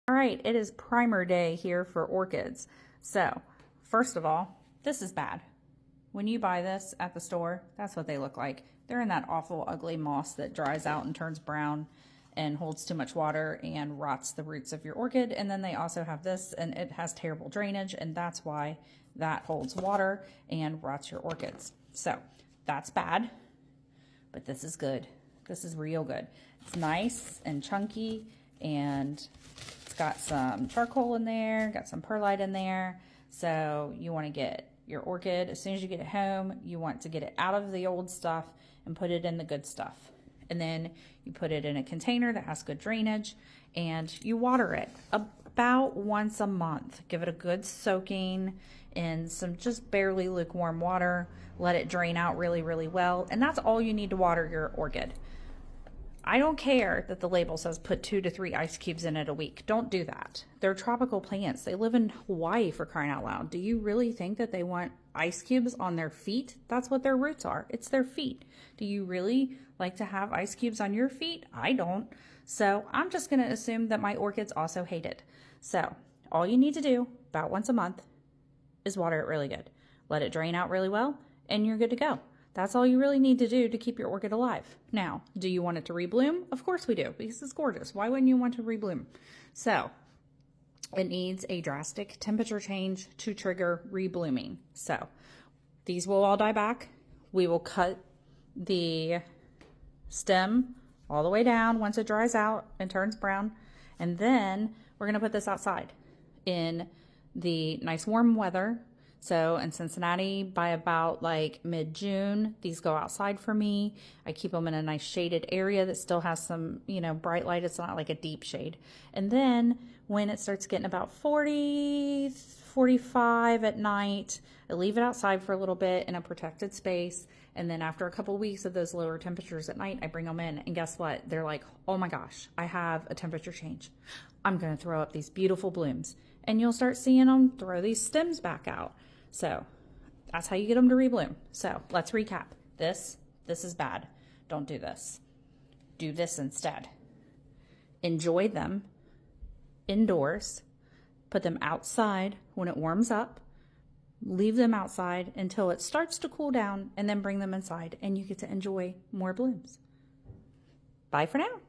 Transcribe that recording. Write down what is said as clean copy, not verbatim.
All right, it is primer day here for orchids. So, first of all, this is bad. When you buy this at the store, that's what they look like. They're in that awful, ugly moss that dries out and turns brown and holds too much water and rots the roots of your orchid. And then they also have this, and it has terrible drainage, and that's why that holds water and rots your orchids. So, that's bad, but this is good. This is real good. It's nice and chunky, and it's got some charcoal in there, got some perlite in there. So you want to get your orchid, as soon as you get it home, you want to get it out of the old stuff and put it in the good stuff. And then you put it in a container that has good drainage, and you water it about once a month. Give it a good soaking in some just barely lukewarm water. Let it drain out really, really well. And that's all you need to water your orchid. I don't care that the label says put 2 to 3 ice cubes in it a week. Don't do that. They're tropical plants. They live in Hawaii, for crying out loud. Do you really think that they want ice cubes on their feet? That's what their roots are. It's their feet. Do you really like to have ice cubes on your feet? I don't. So I'm just going to assume that my orchids also hate it. So all you need to do about once a month is water it really good. Let it drain out really well, and you're good to go. That's all you really need to do to keep your orchid alive. Now, do you want it to rebloom? Of course we do, because it's gorgeous. Why wouldn't you want to rebloom? So, it needs a drastic temperature change to trigger reblooming. So, these will all die back. We will cut the stem all the way down once it dries out and turns brown. And then we're going to put this outside in the nice warm weather. So in Cincinnati, by about like mid-June, these go outside for me. I keep them in a nice shaded area that still has some, bright light. It's not like a deep shade. And then when it starts getting about 40, 45 at night, I leave it outside for a little bit in a protected space. And then after a couple of weeks of those lower temperatures at night, I bring them in. And guess what? They're like, oh my gosh, I have a temperature change. I'm going to throw up these beautiful blooms. And you'll start seeing them throw these stems back out. So that's how you get them to rebloom. So let's recap. This is bad. Don't do this. Do this instead. Enjoy them indoors. Put them outside when it warms up. Leave them outside until it starts to cool down, and then bring them inside, and you get to enjoy more blooms. Bye for now.